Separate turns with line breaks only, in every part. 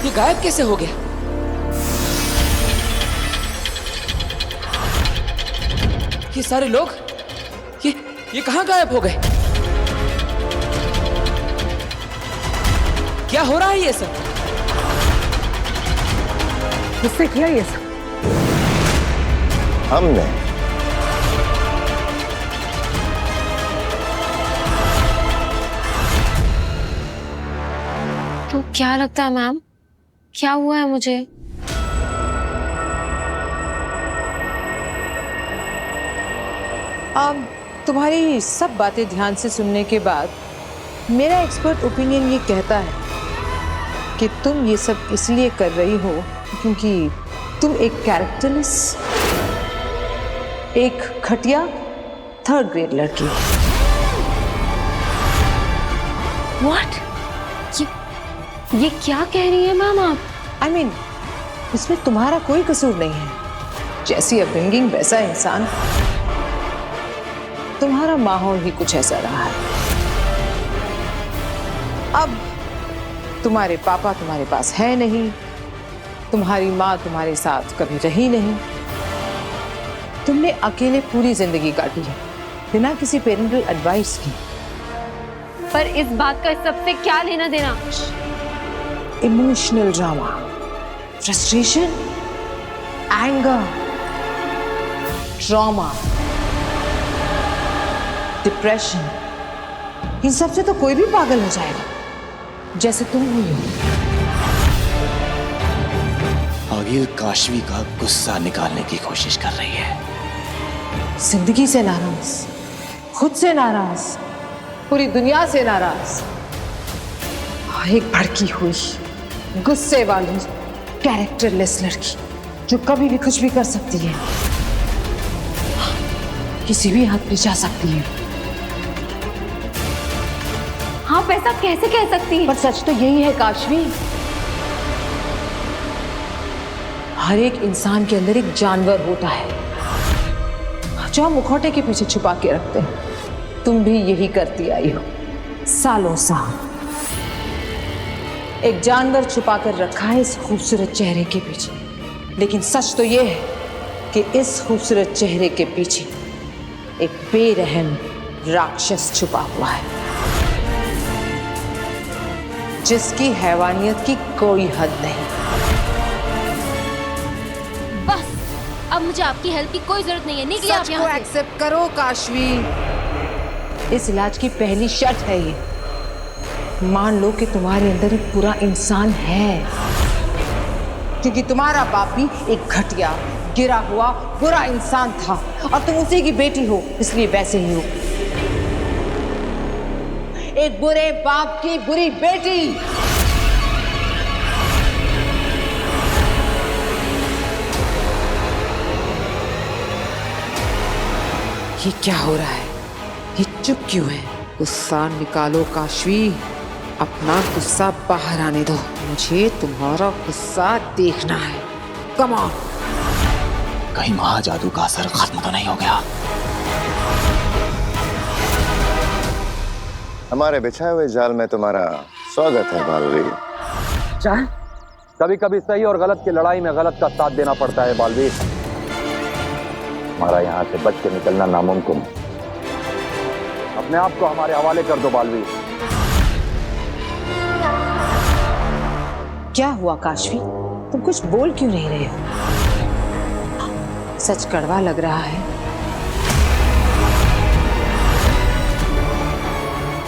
ये गायब कैसे हो गया? ये सारे लोग ये कहां गायब हो गए? क्या हो रहा है ये सब?
किससे किया ये सब?
हमने।
तो क्या लगता है मैम, क्या हुआ है मुझे?
तुम्हारी सब बातें ध्यान से सुनने के बाद मेरा एक्सपर्ट ओपिनियन ये कहता है कि तुम ये सब इसलिए कर रही हो क्योंकि तुम एक कैरेक्टरलेस, एक घटिया 3rd ग्रेड लड़की हो।
What? ये क्या कह रही है मैम आप?
I mean, इसमें तुम्हारा कोई कसूर नहीं है। जैसी अपब्रिंगिंग वैसा इंसान। तुम्हारा माहौल ही कुछ ऐसा रहा है। अब तुम्हारे पापा तुम्हारे पास है नहीं, तुम्हारी माँ तुम्हारे साथ कभी रही नहीं, तुमने अकेले पूरी जिंदगी काटी है बिना किसी पेरेंटल एडवाइस की।
पर इस बात का सबसे क्या लेना देना?
Emotional drama, frustration, anger, trauma, depression, इन सब से तो कोई भी पागल हो जाएगा जैसे तुम हुई हो।
आगिल काशवी का गुस्सा निकालने की कोशिश कर रही है।
जिंदगी से नाराज, खुद से नाराज, पूरी दुनिया से नाराज, एक भड़की हुई गुस्से वाली कैरेक्टरलेस लड़की जो कभी भी कुछ भी कर सकती है, किसी भी हद पे जा सकती है।
आप ऐसा कैसे कह सकती हैं?
पर सच तो यही है काशवी, हर एक इंसान के अंदर एक जानवर होता है जो हम मुखौटे के पीछे छुपा के रखते हैं। तुम भी यही करती आई हो सालों साल। एक जानवर छुपा कर रखा है इस खूबसूरत चेहरे के पीछे, लेकिन सच तो यह है कि इस खूबसूरत चेहरे के पीछे एक बेरहम राक्षस छुपा हुआ है जिसकी हैवानियत की कोई हद नहीं।
बस अब मुझे आपकी हेल्प की कोई जरूरत नहीं है। निकलिए आप
सच को
यहाँ से।
एक्सेप्ट करो काशवी, इस इलाज की पहली शर्त है ये। मान लो कि तुम्हारे अंदर एक बुरा इंसान है, क्योंकि तुम्हारा बाप भी एक घटिया, गिरा हुआ बुरा इंसान था और तुम उसी की बेटी हो, इसलिए वैसे ही हो। एक बुरे बाप की बुरी बेटी। ये क्या हो रहा है? ये चुप क्यों है? गुस्सा निकालो काशवी, अपना गुस्सा बाहर आने दो। मुझे तुम्हारा गुस्सा देखना है। Come on.
कहीं महाजादू का असर खत्म तो नहीं हो गया?
हमारे बिछाए हुए जाल में तुम्हारा स्वागत है बालवी।
जान,
कभी कभी सही और गलत की लड़ाई में गलत का साथ देना पड़ता है बालवीर। हमारा यहाँ से बच के निकलना नामुमकिन है। अपने आप को हमारे हवाले कर दो बालवीर।
क्या हुआ काशवी? तुम कुछ बोल क्यों नहीं रहे हो? सच कड़वा लग रहा है।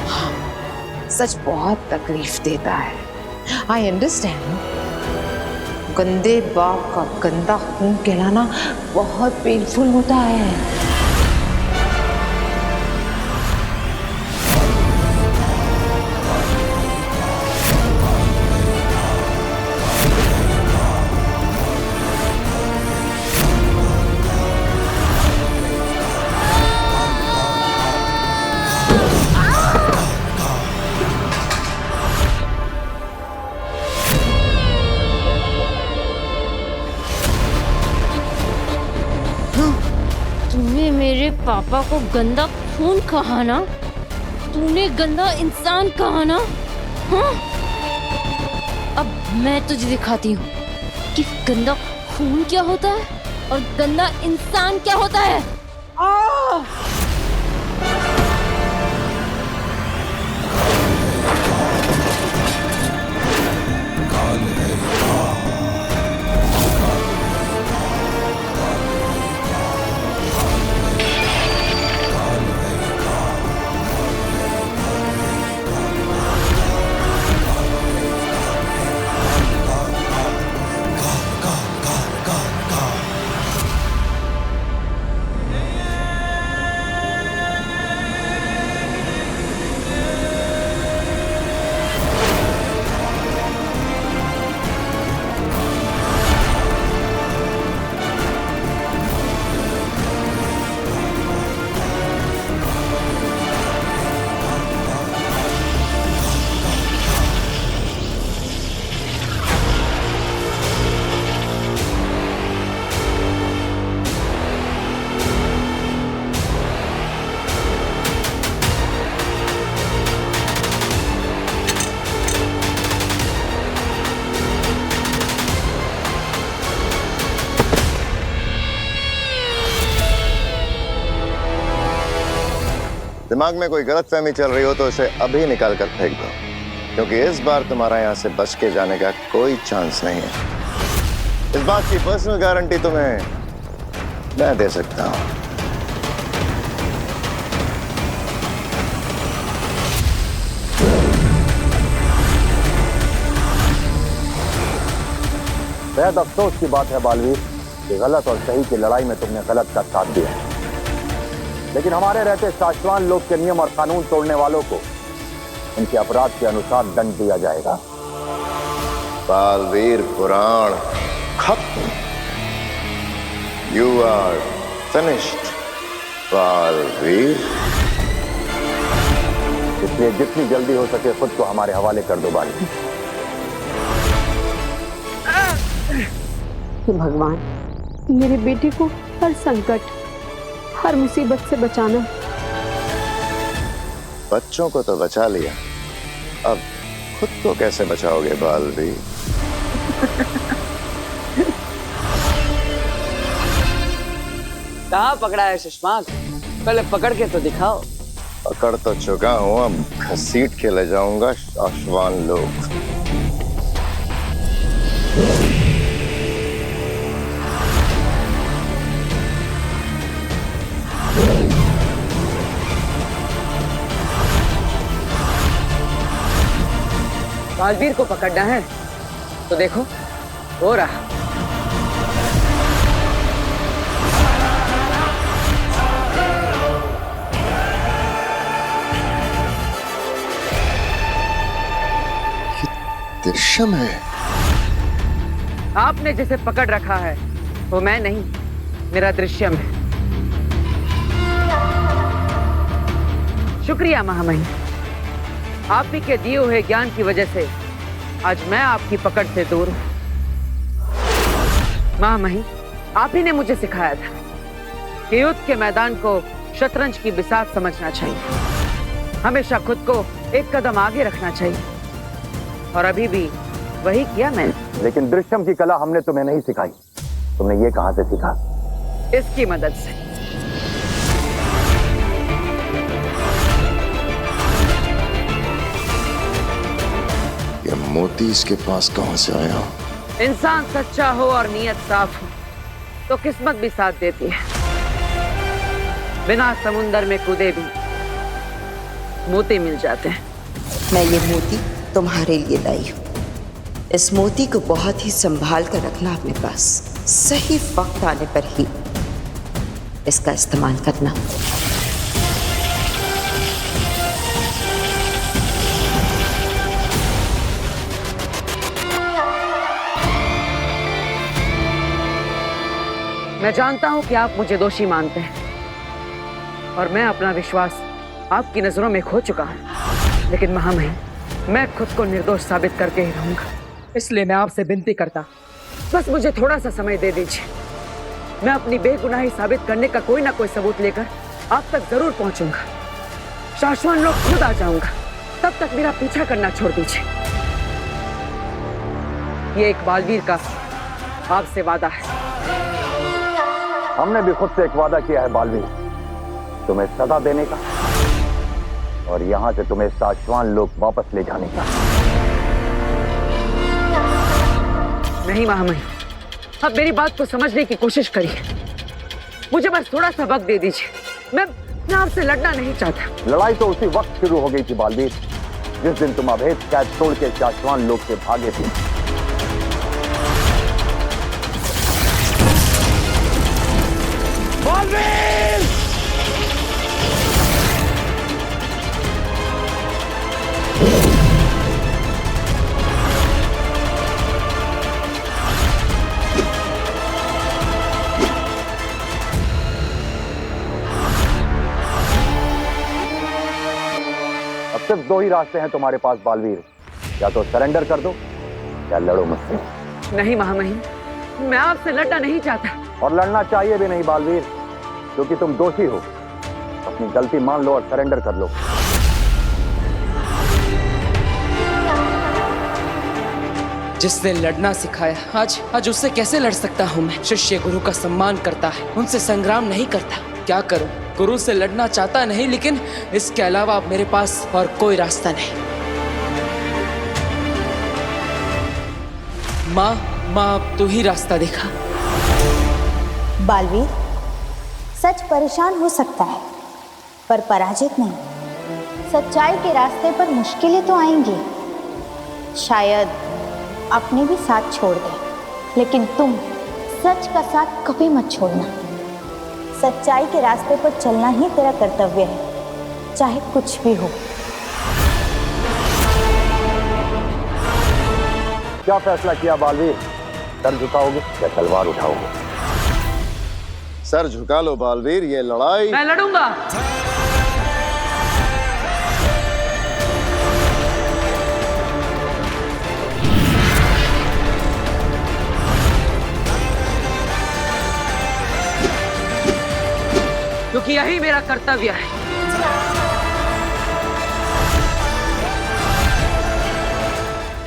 हाँ, सच बहुत तकलीफ देता है। I understand. गंदे बाप का गंदा खून कहलाना बहुत पेनफुल होता है।
तूने मेरे पापा को गंदा खून कहा ना? तूने गंदा इंसान कहा ना? हाँ? अब मैं तुझे दिखाती हूँ कि गंदा खून क्या होता है और गंदा इंसान क्या होता है।
दिमाग में कोई गलतफहमी चल रही हो तो उसे अभी निकाल कर फेंक दो, क्योंकि इस बार तुम्हारा यहाँ से बच के जाने का कोई चांस नहीं है। इस बात की पर्सनल गारंटी तुम्हें मैं दे सकता हूँ।
बेहद अफसोस की बात है बालवीर कि गलत और सही की लड़ाई में तुमने गलत का साथ दिया है, लेकिन हमारे रहते शाश्वान लोक के नियम और कानून तोड़ने वालों को उनके अपराध के अनुसार दंड दिया जाएगा।
बालवीर पुराण खत्म। You are finished Baalveer.
इसलिए जितनी जल्दी हो सके खुद को हमारे हवाले कर दो बालवीर।
भगवान, मेरे बेटे को हर संकट, हर मुसीबत से बचाना।
बच्चों को तो बचा लिया, अब खुद को कैसे बचाओगे बालवीर?
कहाँ पकड़ा है शशांक? पहले पकड़ के तो दिखाओ।
पकड़ तो चुका हूं, अब घसीट के ले जाऊंगा शाश्वान लोग।
बालवीर को पकड़ना है तो देखो हो रहा।
दृश्यम है।
आपने जिसे पकड़ रखा है वो मैं नहीं, मेरा दृश्यम है। शुक्रिया महामहिम, आप ही के दिए हुए ज्ञान की वजह से आज मैं आपकी पकड़ से दूर हूं। महामहिम, आप ही ने मुझे सिखाया था कि युद्ध के मैदान को शतरंज की बिसात समझना चाहिए, हमेशा खुद को एक कदम आगे रखना चाहिए, और अभी भी वही किया मैंने।
लेकिन दृश्यम की कला हमने तुम्हें नहीं सिखाई, तुमने ये कहां से सीखा?
इसकी मदद से।
ये मोती इसके पास कहां से आया?
इंसान सच्चा हो और नीयत साफ हो तो किस्मत भी साथ देती है। बिना समुंदर में कूदे भी मोती मिल जाते हैं।
मैं ये मोती तुम्हारे लिए लाई हूँ। इस मोती को बहुत ही संभाल कर रखना अपने पास, सही वक्त आने पर ही इसका इस्तेमाल करना।
मैं जानता हूं कि आप मुझे दोषी मानते हैं और मैं अपना विश्वास आपकी नजरों में खो चुका हूं, लेकिन महामहिम, मैं खुद को निर्दोष साबित करके ही रहूंगा। इसलिए मैं आपसे विनती करता, बस मुझे थोड़ा सा समय दे दीजिए। मैं अपनी बेगुनाही साबित करने का कोई ना कोई सबूत लेकर आप तक जरूर पहुंचूंगा। शाश्वान लोग खुद आ जाऊंगा, तब तक मेरा पीछा करना छोड़ दीजिए। ये एक बालवीर का आपसे वादा है।
हमने भी खुद से एक वादा किया है बालवीर, तुम्हें सजा देने का और यहां से तुम्हें साशवान लोग वापस ले जाने का।
नहीं महामहिम, अब मेरी बात को समझने की कोशिश करिए। मुझे बस थोड़ा सा वक्त दे दीजिए। मैं आपसे लड़ना नहीं चाहता।
लड़ाई तो उसी वक्त शुरू हो गई थी बालवीर, जिस दिन तुम अभेद कैद तोड़ के साशवान लोग से भागे थे। बालवीर! अब सिर्फ दो ही रास्ते हैं तुम्हारे पास बालवीर, या तो सरेंडर कर दो या लड़ो मुझसे।
नहीं महामहिम, मैं आपसे लड़ना नहीं चाहता।
और लड़ना चाहिए भी नहीं बालवीर, क्योंकि तुम दोषी हो। अपनी गलती मान लो और सरेंडर कर लो।
जिसने लड़ना सिखाया आज उससे कैसे लड़ सकता हूँ मैं? शिष्य गुरु का सम्मान करता है, उनसे संग्राम नहीं करता। क्या करूं? गुरु से लड़ना चाहता नहीं, लेकिन इसके अलावा अब मेरे पास और कोई रास्ता नहीं। माँ अब तू ही रास्ता दिखा।
बालवीर, सच परेशान हो सकता है पर पराजित नहीं। सच्चाई के रास्ते पर मुश्किलें तो आएंगी, शायद अपने भी साथ छोड़ दे, लेकिन तुम सच का साथ कभी मत छोड़ना। सच्चाई के रास्ते पर चलना ही तेरा कर्तव्य है, चाहे कुछ भी हो।
क्या फैसला किया बालवीर? सर झुकाओगे या तलवार उठाओगे?
सर झुका लो बालवीर, ये लड़ाई।
मैं लड़ूंगा। क्योंकि यही मेरा कर्तव्य है।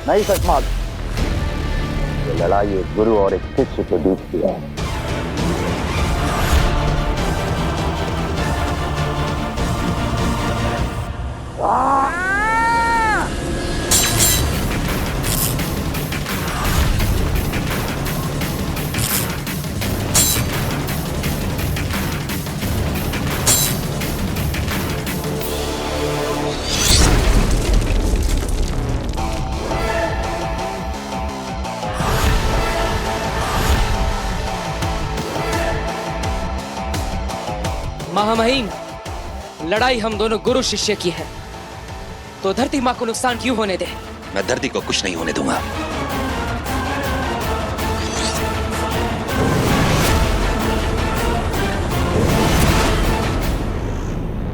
नहीं सचमात, ये लड़ाई एक गुरु और एक शिष्य के बीच की है।
महामहिम, लड़ाई हम दोनों गुरु शिष्य की है, तो धरती माँ को नुकसान क्यों होने दे?
मैं धरती को कुछ नहीं होने दूंगा।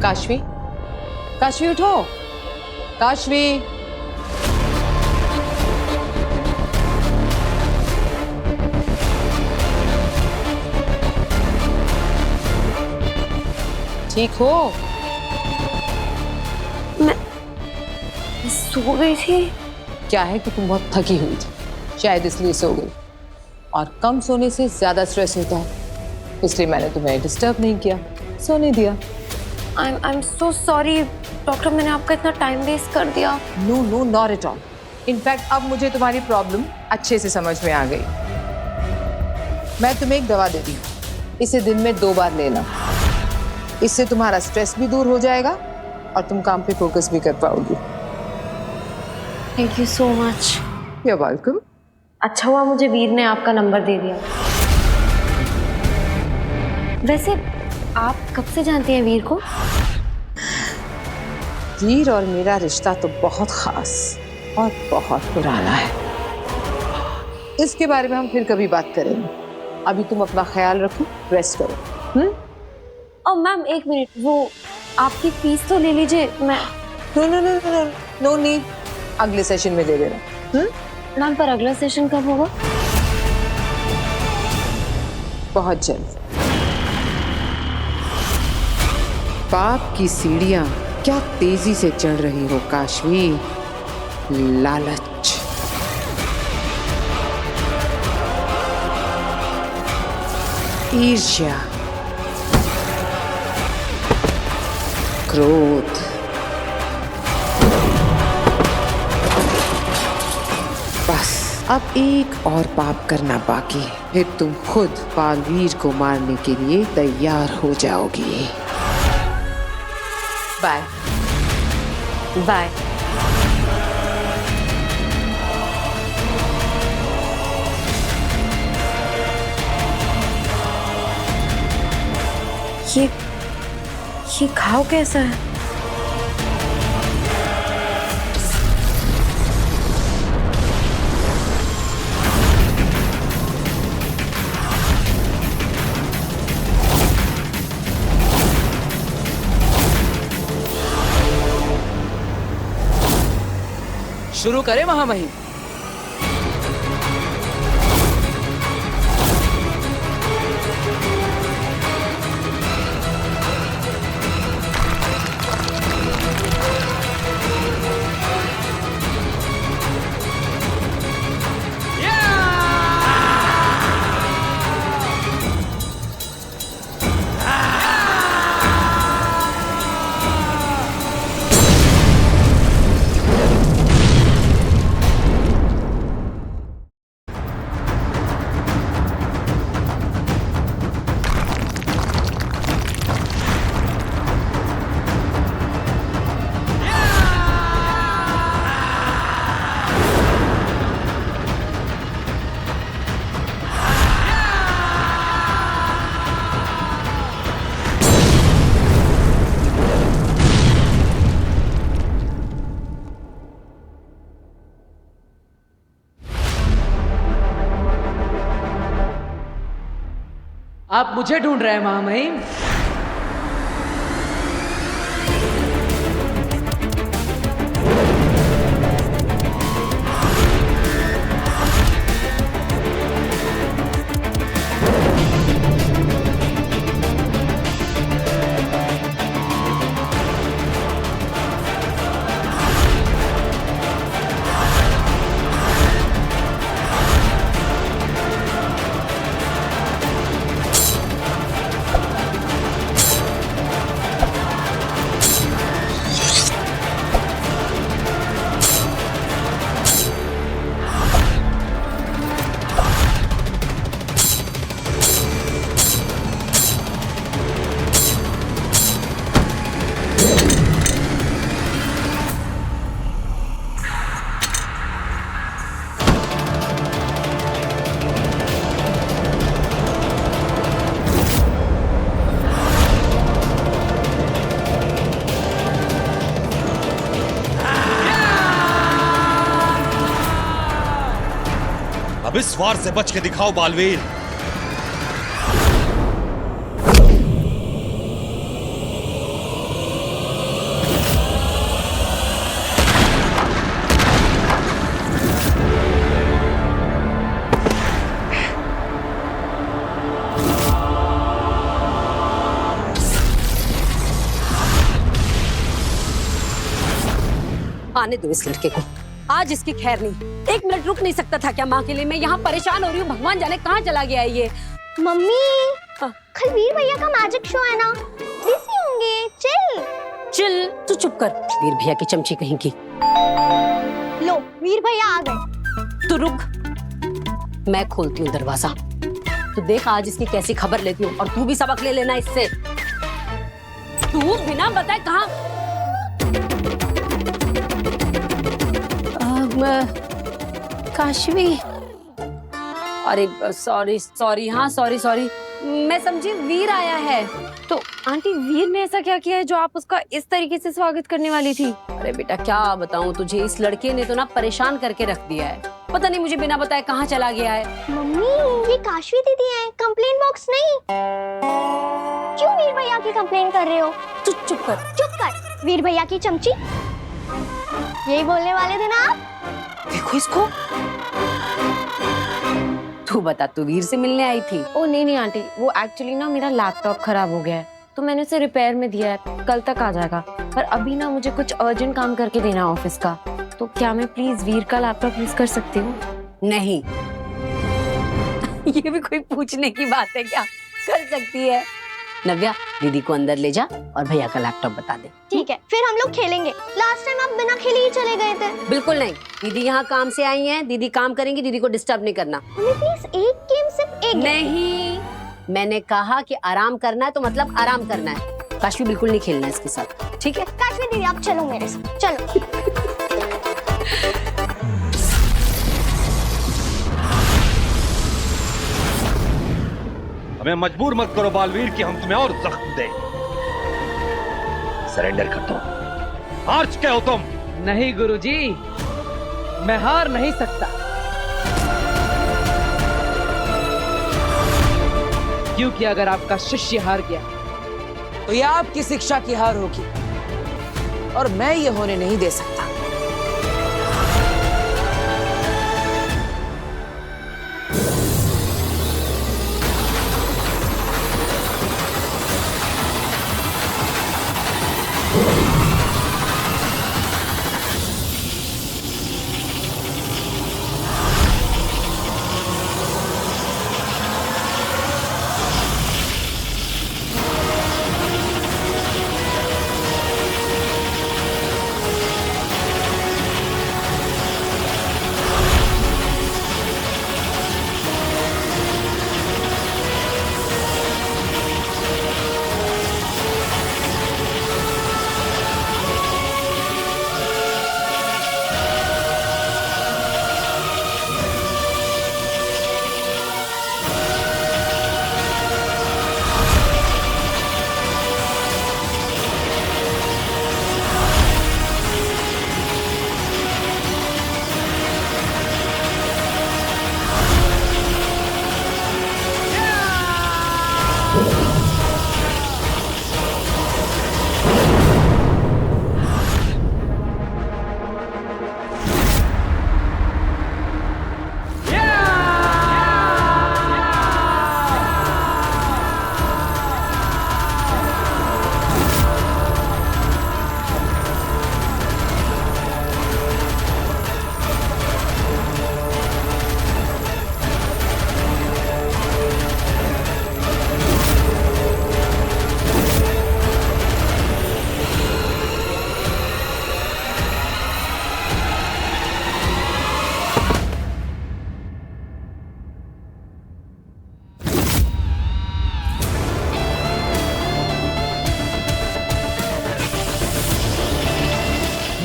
काशवी, काशवी उठो। काशवी, ठीक हो?
मैं सो गई थी।
क्या है कि तुम बहुत थकी हुई थी, शायद इसलिए सो गई। और कम सोने से ज्यादा स्ट्रेस होता है, इसलिए मैंने तुम्हें डिस्टर्ब नहीं किया, सोने दिया।
I am so sorry doctor, मैंने आपका इतना टाइम वेस्ट कर दिया।
No not at all. In fact अब मुझे तुम्हारी प्रॉब्लम अच्छे से समझ में आ गई। मैं तुम्हें एक दवा देती हूँ, इसे दिन में 2 बार लेना। इससे तुम्हारा स्ट्रेस भी दूर हो जाएगा और तुम काम पे फोकस भी कर पाओगी।
Thank you so much.
You are welcome.
अच्छा हुआ मुझे वीर ने आपका नंबर दे दिया। वैसे आप कब से जानते हैं वीर को?
वीर और मेरा रिश्ता तो बहुत खास और बहुत पुराना है। इसके बारे में हम फिर कभी बात करेंगे। अभी तुम अपना ख्याल रखो, रेस्ट करो।
और मैम एक मिनट, वो आपकी फीस तो ले लीजिए। मैं
नो नीड, अगले सेशन में दे देना।
मैम पर अगला सेशन कब होगा?
बहुत जल्द। पाप की सीढ़ियां क्या तेजी से चढ़ रही हो काशवी। लालच। ईर्ष्या, क्रोध, बस अब एक और पाप करना बाकी है, फिर तुम खुद बालवीर को मारने के लिए तैयार हो जाओगी। Bye bye.
ये घाव कैसा है?
शुरू करें महामहिम। आप मुझे ढूंढ रहे हैं महामहिम?
अब इस वार से बच के दिखाओ बालवीर।
आने दो इस लड़के को, आज इसकी खैर नहीं। एक मिनट रुक नहीं सकता था क्या माँ के लिए? मैं यहाँ परेशान हो रही हूँ, भगवान जाने कहाँ चला गया है ये।
मम्मी कल वीर भैया का मैजिक शो है ना, बिजी होंगे। चिल
चिल, तू चुप कर, वीर भैया की चमची कहीं की।
लो वीर भैया आ गए।
तू रुक, मैं खोलती हूँ दरवाजा। तू देख आज इसकी कैसी खबर लेती हूँ, और तू भी सबक ले लेना इससे। तू बिना बताए कहाँ? काशवी, अरे सॉरी सॉरी, हाँ सॉरी सॉरी, मैं समझी वीर आया है।
तो आंटी वीर ने ऐसा क्या किया है जो आप उसका इस तरीके से स्वागत करने वाली थी?
अरे बेटा क्या बताऊं तुझे, इस लड़के ने तो ना परेशान करके रख दिया है। पता नहीं मुझे बिना बताए कहाँ चला गया है।
मम्मी ये काशवी दीदी है, कंप्लेन बॉक्स नहीं। क्यों वीर भैया की कंप्लेन कर रहे हो?
तू चुप कर।
चुप कर, वीर भैया की चमची। यही बोलने वाले थे ना आप?
देखो इसको। तू बता, तू वीर से मिलने आई थी?
ओ नहीं आंटी, वो एक्चुअली ना मेरा लैपटॉप खराब हो गया है, तो मैंने उसे रिपेयर में दिया है, कल तक आ जाएगा। पर अभी ना मुझे कुछ अर्जेंट काम करके देना है ऑफिस का, तो क्या मैं प्लीज वीर का लैपटॉप यूज कर सकती हूँ?
नहीं। ये भी कोई पूछने की बात है क्या? सकती है। नव्या, दीदी को अंदर ले जा और भैया का लैपटॉप बता दे।
ठीक है, फिर हम लोग खेलेंगे। लास्ट टाइम आप बिना खेले ही चले गए थे।
बिल्कुल नहीं, दीदी यहाँ काम से आई हैं, दीदी काम करेंगी, दीदी को डिस्टर्ब नहीं करना।
प्लीज एक गेम, सिर्फ एक
नहीं, मैंने कहा कि आराम करना है तो मतलब आराम करना है। काशवी बिल्कुल नहीं खेलना है इसके साथ, ठीक है?
काशवी दीदी आप चलो मेरे साथ, चलो।
हमें मजबूर मत करो बालवीर कि हम तुम्हें और जख्म दें। सरेंडर कर दो। हार चुके हो तुम।
नहीं गुरुजी, मैं हार नहीं सकता, क्योंकि अगर आपका शिष्य हार गया तो यह आपकी शिक्षा की हार होगी और मैं ये होने नहीं दे सकता।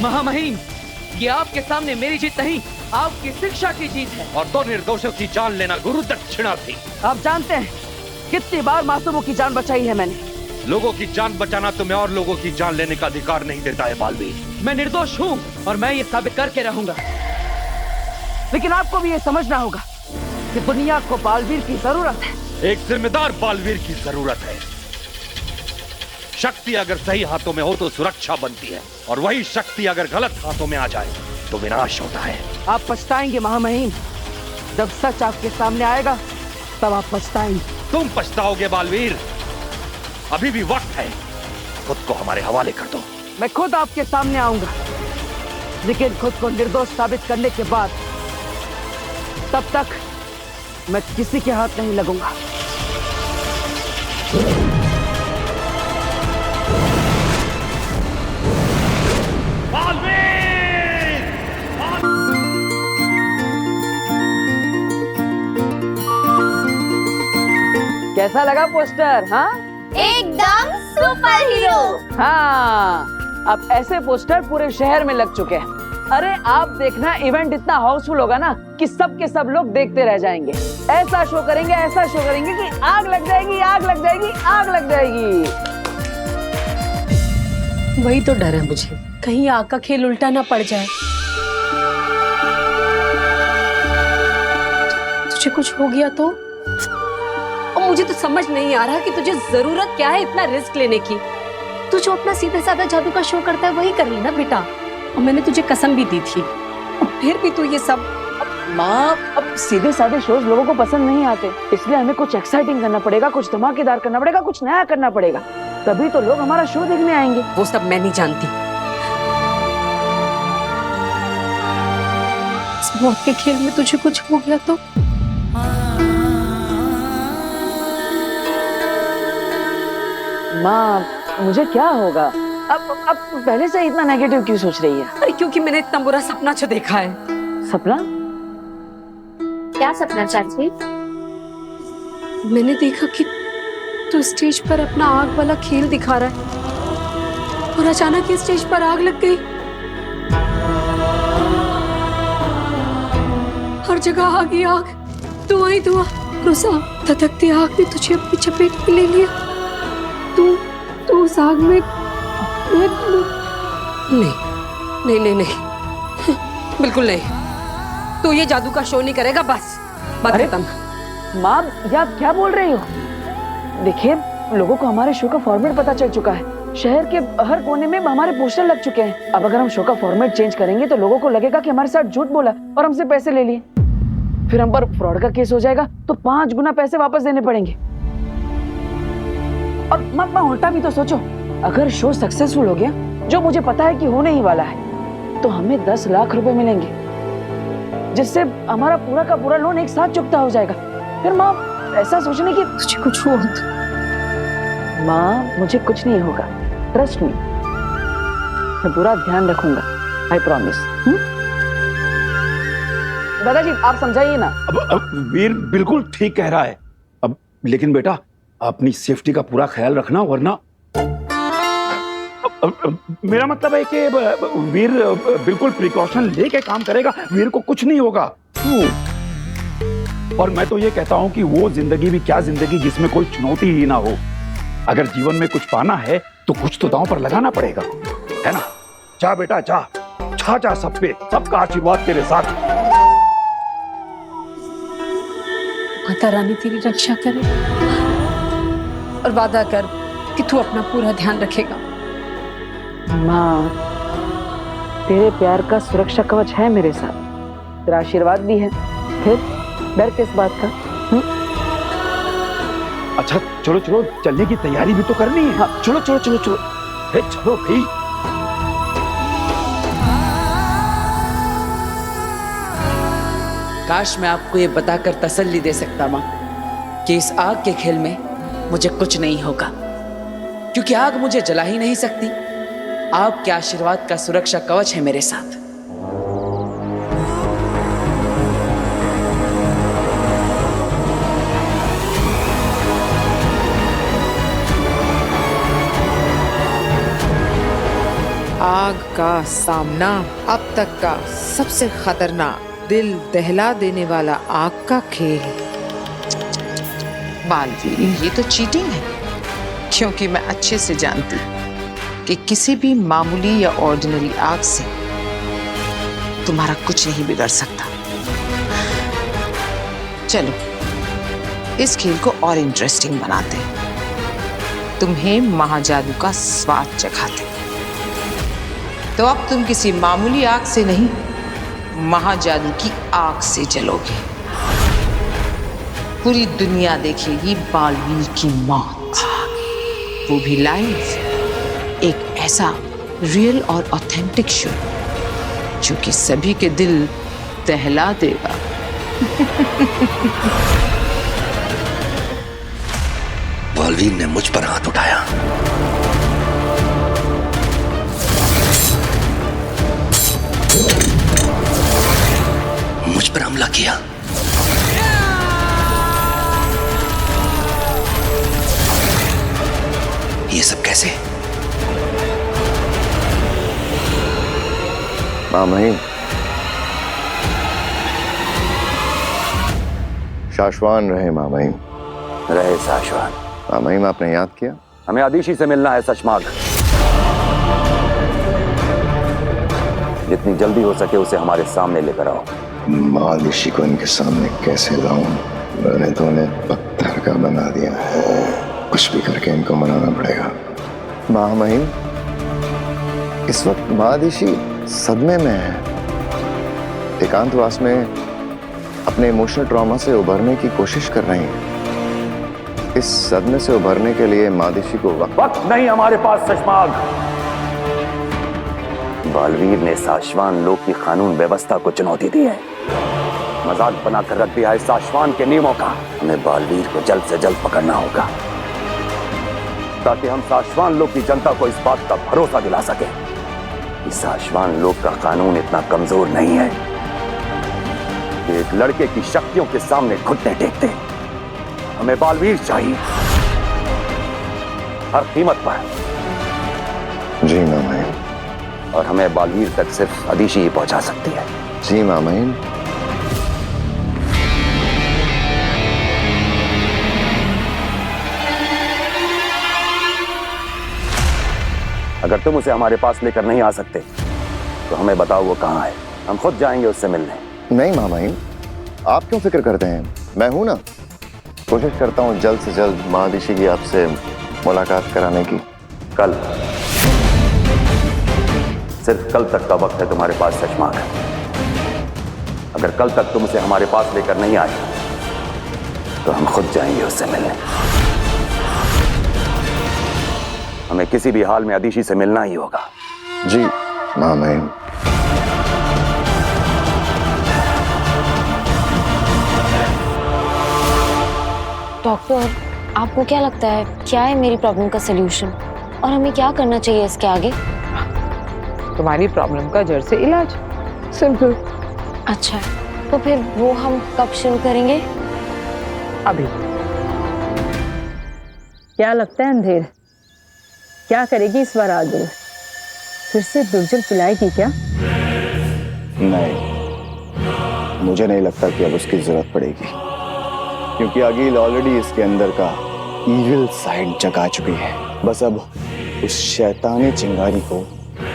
महामहिम, ये आपके सामने मेरी जीत नहीं, आपकी शिक्षा की जीत है।
और दो निर्दोषों की जान लेना गुरु दक्षिणा थी।
आप जानते हैं कितनी बार मासूमों की जान बचाई है मैंने।
लोगों की जान बचाना तुम्हें और लोगों की जान लेने का अधिकार नहीं देता है बालवीर।
मैं निर्दोष हूँ और मैं ये साबित करके रहूंगा, लेकिन आपको भी ये समझना होगा कि दुनिया को बालवीर की जरूरत है।
एक जिम्मेदार बालवीर की जरूरत है। शक्ति अगर सही हाथों में हो तो सुरक्षा बनती है, और वही शक्ति अगर गलत हाथों में आ जाए तो विनाश होता है।
आप पछताएंगे महामहिम, जब सच आपके सामने आएगा तब आप पछताएंगे।
तुम पछताओगे बालवीर, अभी भी वक्त है। खुद को हमारे हवाले कर दो।
मैं खुद आपके सामने आऊंगा, लेकिन खुद को निर्दोष साबित करने के बाद तब तक मैं किसी के हाथ नहीं लगूंगा। कैसा लगा पोस्टर? हाँ,
एकदम सुपर हीरो।
हाँ, अब ऐसे पोस्टर पूरे शहर में लग चुके हैं। अरे आप देखना, इवेंट इतना हाउसफुल होगा ना कि सब के सब लोग देखते रह जाएंगे। ऐसा शो करेंगे, ऐसा शो करेंगे कि आग लग जाएगी, आग लग जाएगी, आग लग जाएगी।
वही तो डर है मुझे, कहीं आग का खेल उल्टा ना पड़ जाए। तुझे कुछ हो गया तो? और मुझे तो समझ नहीं आ रहा कि तुझे जरूरत क्या है इतना रिस्क लेने की। तू जो अपना सीधा साधा जादू का शो करता है वही कर लेना बेटा। और मैंने तुझे कसम भी दी थी, और फिर भी तू ये सब।
माँ, अब सीधे साधे शोज लोगों को पसंद नहीं आते, इसलिए हमें कुछ एक्साइटिंग करना पड़ेगा, कुछ धमाकेदार करना पड़ेगा, कुछ नया करना पड़ेगा, तभी तो लोग हमारा शो देखने आएंगे।
वो सब मैं नहीं जानती। इस मौत के खेल में तुझे कुछ हो गया तो?
माँ मुझे क्या होगा? अब पहले से इतना नेगेटिव क्यों सोच रही है?
अरे क्योंकि मैंने इतना बुरा सपना जो देखा है।
सपना?
क्या सपना चाची?
मैंने देखा कि तू स्टेज पर अपना आग वाला खेल दिखा रहा है और अचानक ही स्टेज पर आग लग गई। हर जगह आग ही आग, धुआं ही धुआं। रोसा, धधकती आग ने तुझे अपनी चपेट में ले लिया। तू उस आग में नहीं नहीं नहीं नहीं, बिल्कुल नहीं। तू ये जादू का शो नहीं करेगा, बस बात खत्म।
माँ ये आप क्या बोल रही हो? देखिए, लोगों को हमारे शो का फॉर्मेट पता चल चुका है। शहर के हर कोने में हमारे पोस्टर लग चुके हैं। अब अगर हम शो का फॉर्मेट चेंज करेंगे तो लोगों को लगेगा कि हमारे साथ झूठ बोला और हमसे पैसे ले लिए। फिर हम पर फ्रॉड का केस हो जाएगा तो 5 गुना पैसे वापस देने पड़ेंगे। और माँ उल्टा भी तो सोचो, अगर शो सक्सेसफुल हो गया, जो मुझे पता है कि होने ही वाला है, तो हमें 10 लाख रुपए मिलेंगे, जिससे हमारा पूरा का पूरा लोन एक साथ चुकता हो जाएगा। फिर माँ ऐसा सोचने की
तुझे कुछ हुआ तो?
माँ मुझे कुछ नहीं होगा, ट्रस्ट मी। मैं पूरा ध्यान रखूंगा, आई प्रॉमिस। दादाजी आप समझाइए ना।
अब वीर बिल्कुल ठीक कह रहा है। अब लेकिन बेटा अपनी सेफ्टी का पूरा ख्याल रखना, वरना मेरा मतलब है कि वीर बिल्कुल प्रिकॉशन लेके काम करेगा, वीर को कुछ नहीं होगा। और मैं तो ये कहता हूं कि वो जिंदगी भी क्या जिंदगी जिसमें कोई चुनौती ही ना हो। अगर जीवन में कुछ पाना है तो कुछ तो दांव पर लगाना पड़ेगा, है ना? जा बेटा जा, छा सब पे, सबका आशीर्वाद तेरे साथ।
माता रानी तेरी रक्षा करे और वादा कर कि तू अपना पूरा ध्यान रखेगा।
माँ तेरे प्यार का सुरक्षा कवच है मेरे साथ, तेरा आशीर्वाद भी है, फिर डर किस बात का?
अच्छा चलो चलो, चलने की तैयारी भी तो करनी है। हाँ, चलो चलो चलो चलो, चलो भाई।
काश मैं आपको ये बताकर तसल्ली दे सकता माँ कि इस आग के खेल में मुझे कुछ नहीं होगा, क्योंकि आग मुझे जला ही नहीं सकती। आपके आशीर्वाद का सुरक्षा कवच है मेरे साथ।
आग का सामना अब तक का सबसे खतरनाक, दिल दहला देने वाला आग का खेल। बालवीर, ये तो चीटिंग है, क्योंकि मैं अच्छे से जानती कि किसी भी मामूली या ऑर्डिनरी आग से तुम्हारा कुछ नहीं बिगड़ सकता। चलो इस खेल को और इंटरेस्टिंग बनाते हैं, तुम्हें महाजादू का स्वाद चखाते। तो अब तुम किसी मामूली आग से नहीं, महाजादू की आग से जलोगे। पूरी दुनिया देखेगी बालवीर की मौत, वो भी लाइव। एक ऐसा रियल और ऑथेंटिक शो जो कि सभी के दिल दहला देगा।
बालवीर ने मुझ पर हाथ उठाया, मुझ पर हमला किया। ये सब कैसे?
माँ महिम, शाश्वान रहे माँ महिम।
रहे शाश्वान।
माँ महिम आपने याद किया?
हमें आदिशी से मिलना है सचमाग। जितनी जल्दी हो सके उसे हमारे सामने लेकर आओ।
आदिशी को इनके सामने कैसे लाऊं? मैंने तो उन्हें पत्थर का बना दिया है, कुछ भी करके इनको मनाना पड़ेगा। माँ महिम, इस वक्त महादिशी सदमे में है, एकांतवास में अपने इमोशनल ट्रॉमा से उभरने की कोशिश कर रही हैं। इस सदमे से उभरने के लिए महादिशी को
वक्त नहीं हमारे पास सचमाग। बालवीर ने शाश्वान लोक की कानून व्यवस्था को चुनौती दी है, मजाक बनाकर रख दिया है शाश्वान के नियमों का। हमें बालवीर को जल्द से जल्द पकड़ना होगा। ताकि हम साशवान लोग की जनता को इस बात का भरोसा दिला सके कि साशवान लोग का कानून इतना कमजोर नहीं है कि एक लड़के की शक्तियों के सामने घुटने टेकते। हमें बालवीर चाहिए, हर कीमत पर।
जी मामाइन।
और हमें बालवीर तक सिर्फ अदीशी ही पहुंचा सकती है।
जी मामाइन।
अगर तुम उसे हमारे पास लेकर नहीं आ सकते तो हमें बताओ वो कहाँ है, हम खुद जाएंगे उससे मिलने।
नहीं मामाइन, आप क्यों फिक्र करते हैं, मैं हूं ना। कोशिश करता हूं जल्द से जल्द महादिशी की आपसे मुलाकात कराने की।
कल, सिर्फ कल तक का वक्त है तुम्हारे पास शशमाक। अगर कल तक तुम उसे हमारे पास लेकर नहीं आए तो हम खुद जाएंगे उससे मिलने। हमें किसी भी हाल में अदीशी से मिलना ही होगा।
जी मामाइन।
डॉक्टर, आपको क्या लगता है क्या है मेरी प्रॉब्लम का सलूशन और हमें क्या करना चाहिए इसके आगे?
तुम्हारी प्रॉब्लम का जड़ से इलाज, सिंपल।
अच्छा, तो फिर वो हम कब शुरू करेंगे?
अभी। क्या लगता है अंधेर, क्या करेगी इस बार आगे? फिर से दुर्जल पिलाएगी क्या?
नहीं, मुझे नहीं लगता कि अब उसकी जरूरत पड़ेगी, क्योंकि आगिल ऑलरेडी इसके अंदर का इविल साइड जगा चुकी है। बस अब उस शैतानी चिंगारी को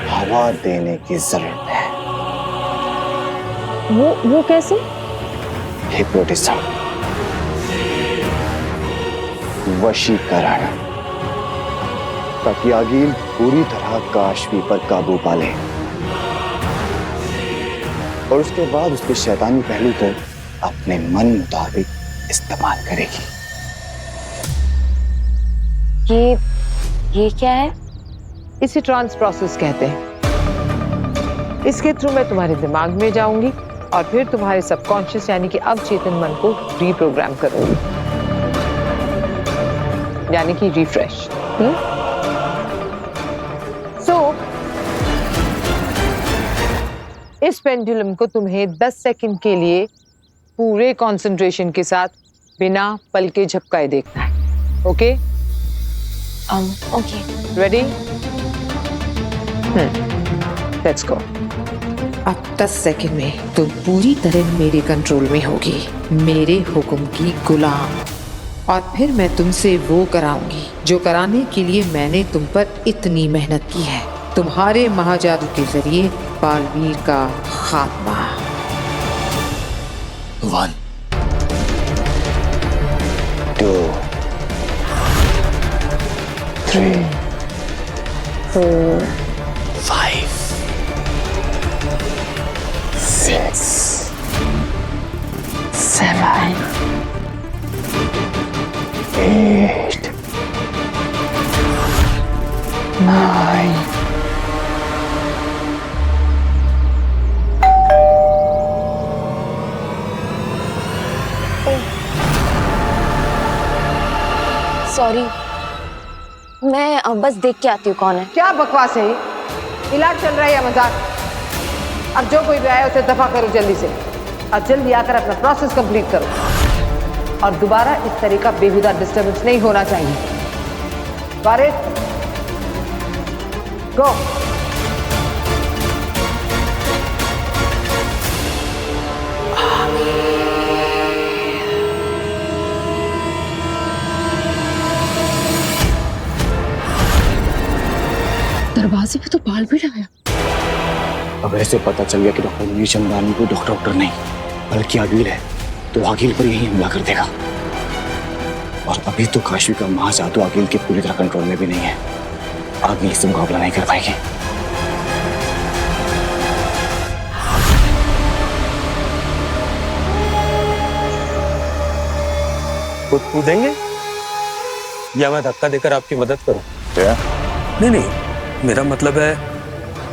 हवा देने की जरूरत है।
वो कैसे?
हिप्नोटिज्म, वशीकरण, ताकि आगिल पूरी तरह काशवी पर काबू पा ले और उसके बाद उसके शैतानी पहलू को अपने मन मुताबिक इस्तेमाल करेगी।
ये क्या है?
इसे ट्रांस प्रोसेस कहते हैं। इसके थ्रू मैं तुम्हारे दिमाग में जाऊंगी और फिर तुम्हारे सबकॉन्शियस यानी कि अवचेतन मन को रीप्रोग्राम करूंगी, यानी कि रिफ्रेश। इस पेंडुलम को तुम्हें 10 सेकंड के लिए पूरे कंसंट्रेशन के साथ बिना पल के झपकाए देखना है। Okay?
Okay.
Ready? Let's go. अब 10 सेकंड में तुम पूरी तरह मेरे कंट्रोल में होगी, मेरे हुक्म की गुलाम। और फिर मैं तुमसे वो कराऊंगी जो कराने के लिए मैंने तुम पर इतनी मेहनत की है, तुम्हारे महाजादू के जरिए बालवीर का खात्मा।
1 2 3 4 5 6 7 8 9
सॉरी, मैं बस देख के आती हूँ कौन है।
क्या बकवास है ये? इलाज चल रहा है या मजाक? अब जो कोई भी आया उसे दफा करो जल्दी से, और जल्दी आकर अपना प्रोसेस कंप्लीट करो। और दोबारा इस तरह का बेहुदा डिस्टर्बेंस नहीं होना चाहिए। वारिस, गो।
दरवाजे पे तो बाल भी लगाया।
अब ऐसे पता चल गया कि डॉक्टर मुनीर चंदानी को डॉक्टर नहीं बल्कि आगिल है, तो आगिल पर यही हमला कर देगा। और अभी तो काशवी का महाजादू आगिल के पूरी तरह कंट्रोल में भी नहीं है, आगिल से मुकाबला नहीं कर पाएगी।
खुद कूदेंगे या मैं धक्का देकर आपकी मदद करूं?
क्या?
नहीं, मेरा मतलब है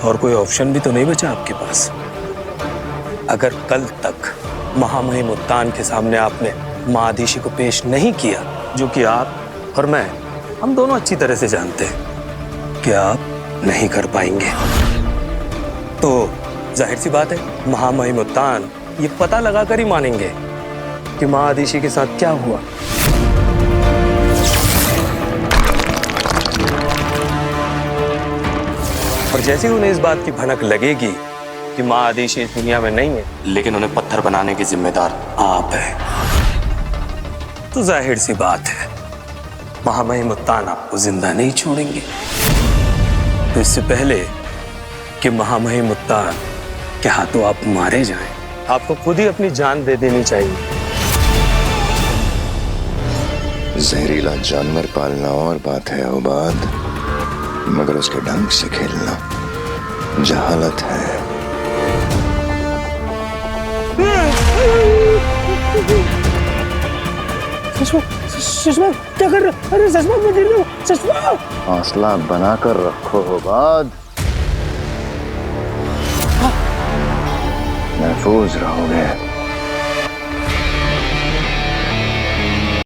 और कोई ऑप्शन भी तो नहीं बचा आपके पास। अगर कल तक महामहिम उत्तान के सामने आपने महाधीशी को पेश नहीं किया, जो कि आप और मैं हम दोनों अच्छी तरह से जानते हैं कि आप नहीं कर पाएंगे। तो जाहिर सी बात है महामहिम उत्तान ये पता लगाकर ही मानेंगे कि माँ आदिशि के साथ क्या हुआ। और जैसे ही उन्हें इस बात की भनक लगेगी कि माँ आदिशि इस दुनिया में नहीं है, लेकिन उन्हें पत्थर बनाने के जिम्मेदार आप हैं, तो जाहिर सी बात है महामहिम उत्तान आपको जिंदा नहीं छोड़ेंगे। तो इससे पहले कि महामहिम उत्तान के हाथों आप मारे जाएं, आपको खुद ही अपनी जान दे देनी चाहिए।
जहरीला जानवर पालना और बात है उबाद, मगर उसके ढंग से खेलना जहालत है।
सुषमा क्या कर रहे? अरे सुषमा मैं गिर रहा हूँ। सुषमा
हौसला बनाकर रखो उबाद, महफूज रहोगे।